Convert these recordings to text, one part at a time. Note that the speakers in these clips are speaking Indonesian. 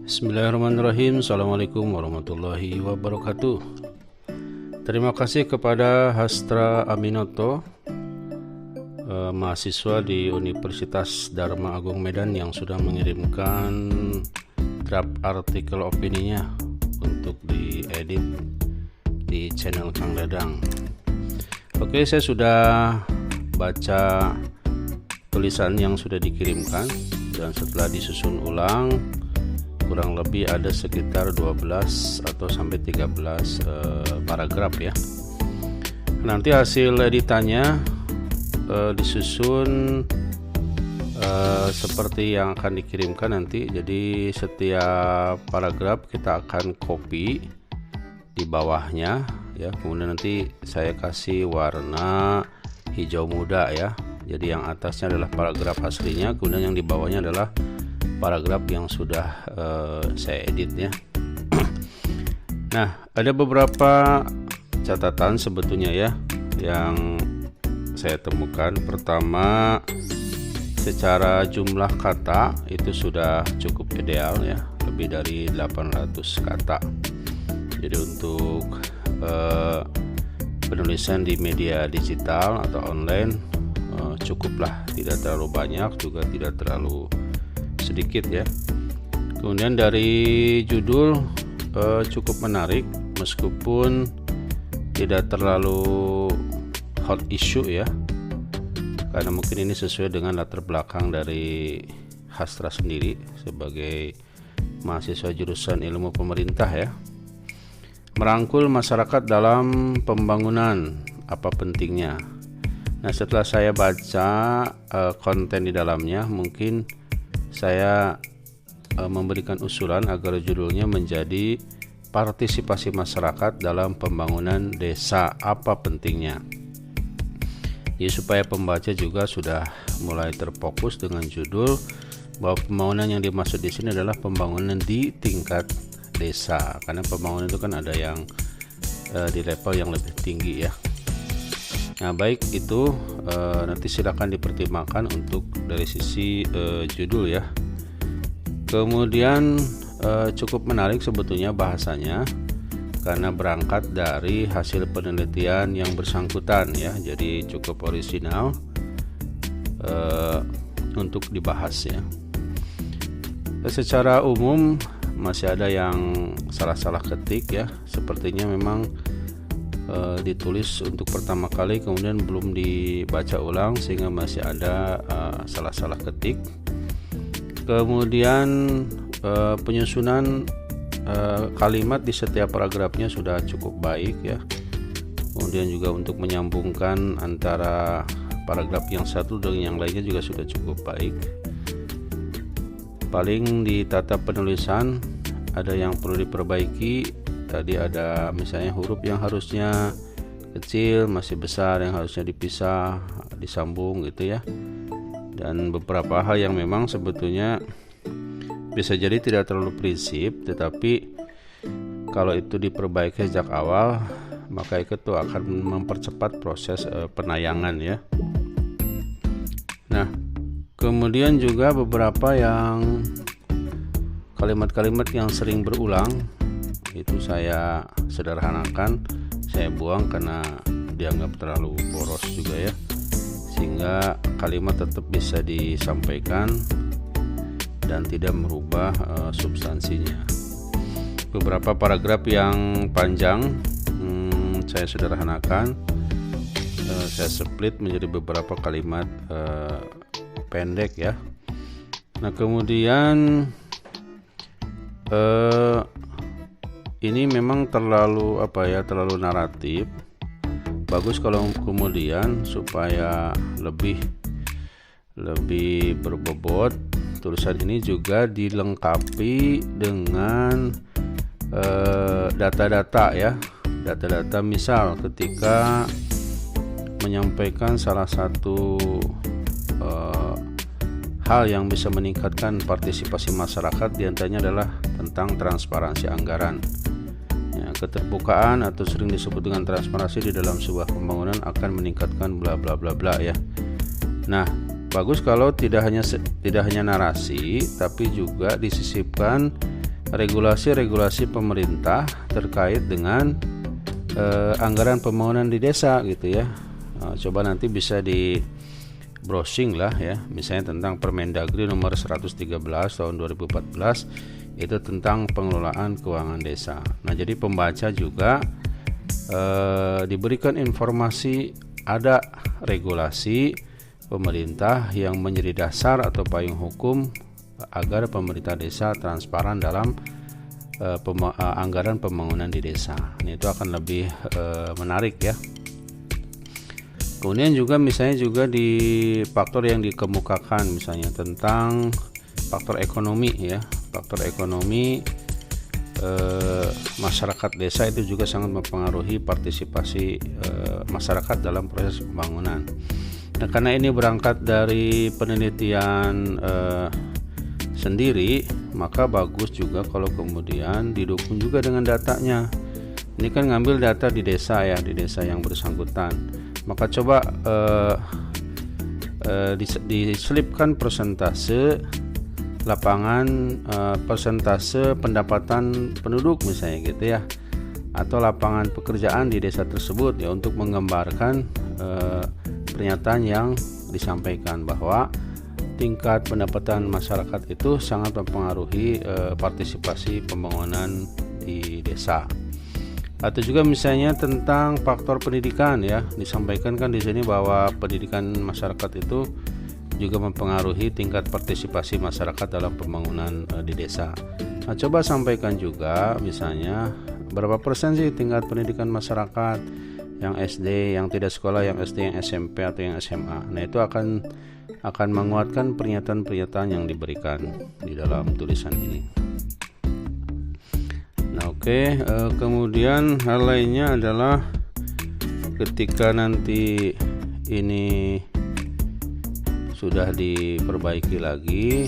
Bismillahirrahmanirrahim. Assalamualaikum warahmatullahi wabarakatuh. Terima kasih kepada Hastra Aminoto, mahasiswa di Universitas Dharma Agung Medan yang sudah mengirimkan draft artikel opininya untuk diedit di channel Kang Dadang. Oke, saya sudah baca tulisan yang sudah dikirimkan dan setelah disusun ulang kurang lebih ada sekitar 12 atau sampai 13 paragraf ya. Nanti hasil editannya disusun seperti yang akan dikirimkan nanti. Jadi setiap paragraf kita akan copy di bawahnya ya. Kemudian nanti saya kasih warna hijau muda ya. Jadi yang atasnya adalah paragraf aslinya, kemudian yang di bawahnya adalah paragraf yang sudah saya edit ya. Nah, ada beberapa catatan sebetulnya ya yang saya temukan. Pertama, secara jumlah kata itu sudah cukup ideal ya, lebih dari 800 kata. Jadi untuk penulisan di media digital atau online cukuplah, tidak terlalu banyak juga tidak terlalu sedikit ya. Kemudian dari judul cukup menarik meskipun tidak terlalu hot issue ya, karena mungkin ini sesuai dengan latar belakang dari Hastra sendiri sebagai mahasiswa jurusan ilmu pemerintah ya. Merangkul masyarakat dalam pembangunan, apa pentingnya? Nah, setelah saya baca konten di dalamnya, mungkin saya memberikan usulan agar judulnya menjadi partisipasi masyarakat dalam pembangunan desa, apa pentingnya. Jadi supaya pembaca juga sudah mulai terfokus dengan judul bahwa pembangunan yang dimaksud di sini adalah pembangunan di tingkat desa, karena pembangunan itu kan ada yang di level yang lebih tinggi ya. Nah, baik itu nanti silakan dipertimbangkan untuk dari sisi judul ya. Kemudian cukup menarik sebetulnya bahasanya karena berangkat dari hasil penelitian yang bersangkutan ya. Jadi cukup orisinal untuk dibahas ya. Secara umum masih ada yang salah-salah ketik ya. Sepertinya memang ditulis untuk pertama kali kemudian belum dibaca ulang sehingga masih ada salah-salah ketik. Kemudian penyusunan kalimat di setiap paragrafnya sudah cukup baik ya. Kemudian juga untuk menyambungkan antara paragraf yang satu dengan yang lainnya juga sudah cukup baik. Paling di tata penulisan ada yang perlu diperbaiki. Tadi ada misalnya huruf yang harusnya kecil masih besar, yang harusnya dipisah disambung gitu ya. Dan beberapa hal yang memang sebetulnya bisa jadi tidak terlalu prinsip, tetapi kalau itu diperbaiki sejak awal maka itu akan mempercepat proses penayangan ya. Nah, kemudian juga beberapa yang kalimat-kalimat yang sering berulang itu saya sederhanakan, saya buang karena dianggap terlalu boros juga ya, sehingga kalimat tetap bisa disampaikan dan tidak merubah substansinya. Beberapa paragraf yang panjang saya sederhanakan, saya split menjadi beberapa kalimat pendek ya. Nah, kemudian ini memang terlalu terlalu naratif. Bagus kalau kemudian supaya lebih berbobot, tulisan ini juga dilengkapi dengan data-data ya. Data-data misal ketika menyampaikan salah satu hal yang bisa meningkatkan partisipasi masyarakat diantaranya adalah tentang transparansi anggaran. Keterbukaan atau sering disebut dengan transparansi di dalam sebuah pembangunan akan meningkatkan bla bla bla bla ya. Nah, bagus kalau tidak hanya narasi tapi juga disisipkan regulasi-regulasi pemerintah terkait dengan anggaran pembangunan di desa gitu ya. Coba nanti bisa di browsing lah ya, misalnya tentang Permendagri nomor 113 tahun 2014 itu tentang pengelolaan keuangan desa. Nah, jadi pembaca juga diberikan informasi ada regulasi pemerintah yang menjadi dasar atau payung hukum agar pemerintah desa transparan dalam anggaran pembangunan di desa. Ini itu akan lebih menarik ya. Kemudian juga misalnya juga di faktor yang dikemukakan misalnya tentang faktor ekonomi ya. Faktor ekonomi masyarakat desa itu juga sangat mempengaruhi partisipasi masyarakat dalam proses pembangunan. Nah, karena ini berangkat dari penelitian sendiri, maka bagus juga kalau kemudian didukung juga dengan datanya. Ini kan ngambil data di desa ya, di desa yang bersangkutan. Maka coba diselipkan persentase lapangan, persentase pendapatan penduduk misalnya gitu ya, atau lapangan pekerjaan di desa tersebut ya, untuk menggambarkan pernyataan yang disampaikan bahwa tingkat pendapatan masyarakat itu sangat mempengaruhi partisipasi pembangunan di desa. Atau juga misalnya tentang faktor pendidikan ya, disampaikan kan di sini bahwa pendidikan masyarakat itu juga mempengaruhi tingkat partisipasi masyarakat dalam pembangunan di desa. Nah, coba sampaikan juga misalnya berapa persen sih tingkat pendidikan masyarakat yang SD, yang tidak sekolah, yang SD, yang SMP atau yang SMA. Nah, itu akan menguatkan pernyataan-pernyataan yang diberikan di dalam tulisan ini. Nah, kemudian hal lainnya adalah ketika nanti ini sudah diperbaiki lagi,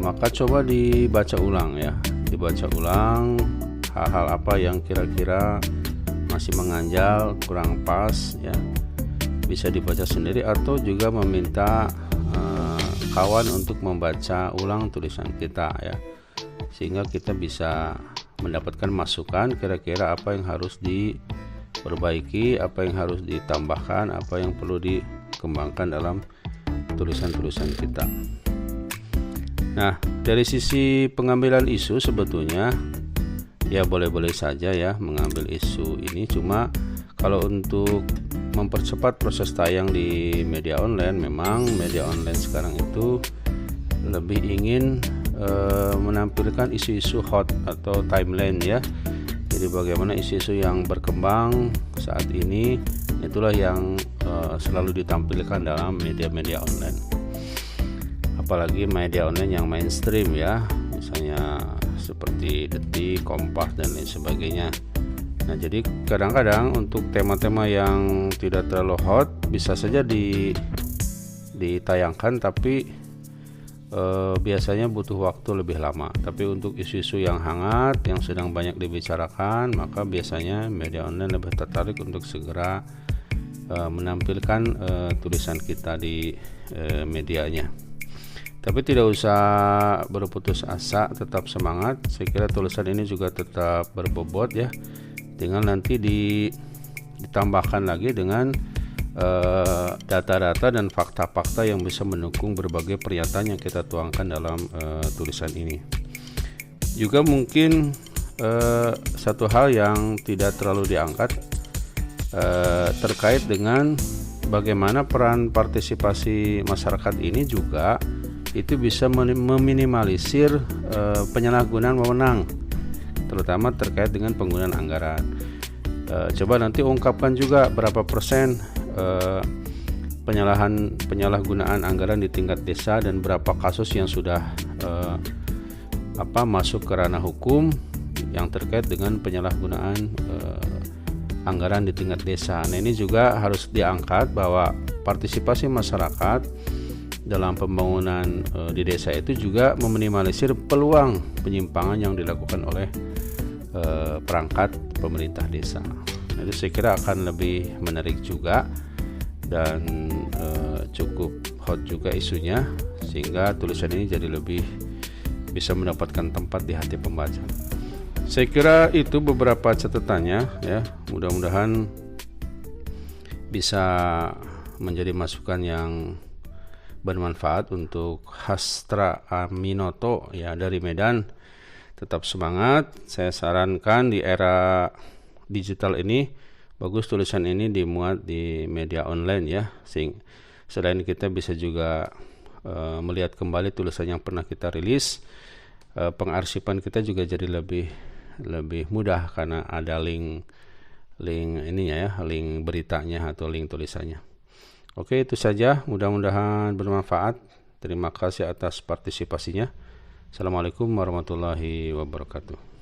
maka coba dibaca ulang ya, dibaca ulang hal-hal apa yang kira-kira masih mengganjal, kurang pas ya, bisa dibaca sendiri atau juga meminta kawan untuk membaca ulang tulisan kita ya, sehingga kita bisa mendapatkan masukan kira-kira apa yang harus diperbaiki, apa yang harus ditambahkan, apa yang perlu dikembangkan dalam tulisan-tulisan kita. Nah, dari sisi pengambilan isu sebetulnya ya boleh-boleh saja ya mengambil isu ini, cuma kalau untuk mempercepat proses tayang di media online, memang media online sekarang itu lebih ingin menampilkan isu-isu hot atau timeline ya. Jadi bagaimana isu-isu yang berkembang saat ini, itulah yang selalu ditampilkan dalam media-media online. Apalagi media online yang mainstream ya, misalnya seperti Detik, Kompas dan lain sebagainya. Nah, jadi kadang-kadang untuk tema-tema yang tidak terlalu hot bisa saja ditayangkan, tapi biasanya butuh waktu lebih lama. Tapi untuk isu-isu yang hangat, yang sedang banyak dibicarakan, maka biasanya media online lebih tertarik untuk segera menampilkan tulisan kita di medianya. Tapi tidak usah berputus asa, tetap semangat. Saya kira tulisan ini juga tetap berbobot ya. Tinggal nanti ditambahkan lagi dengan data-data dan fakta-fakta yang bisa mendukung berbagai pernyataan yang kita tuangkan dalam tulisan ini. Juga mungkin satu hal yang tidak terlalu diangkat terkait dengan bagaimana peran partisipasi masyarakat ini juga itu bisa meminimalisir penyalahgunaan wewenang, terutama terkait dengan penggunaan anggaran. Coba nanti ungkapkan juga berapa persen penyalahgunaan anggaran di tingkat desa dan berapa kasus yang sudah masuk ke ranah hukum yang terkait dengan penyalahgunaan anggaran di tingkat desa. Nah, ini juga harus diangkat bahwa partisipasi masyarakat dalam pembangunan di desa itu juga meminimalisir peluang penyimpangan yang dilakukan oleh perangkat pemerintah desa. Jadi saya kira akan lebih menarik juga dan cukup hot juga isunya, sehingga tulisan ini jadi lebih bisa mendapatkan tempat di hati pembaca. Saya kira itu beberapa catatannya ya. Mudah-mudahan bisa menjadi masukan yang bermanfaat untuk Hastra Aminoto ya dari Medan. Tetap semangat. Saya sarankan di era digital ini bagus tulisan ini dimuat di media online ya. Selain kita bisa juga melihat kembali tulisan yang pernah kita rilis, pengarsipan kita juga jadi lebih mudah karena ada link ininya ya, link beritanya atau link tulisannya. Oke, itu saja, mudah-mudahan bermanfaat. Terima kasih atas partisipasinya. Assalamualaikum warahmatullahi wabarakatuh.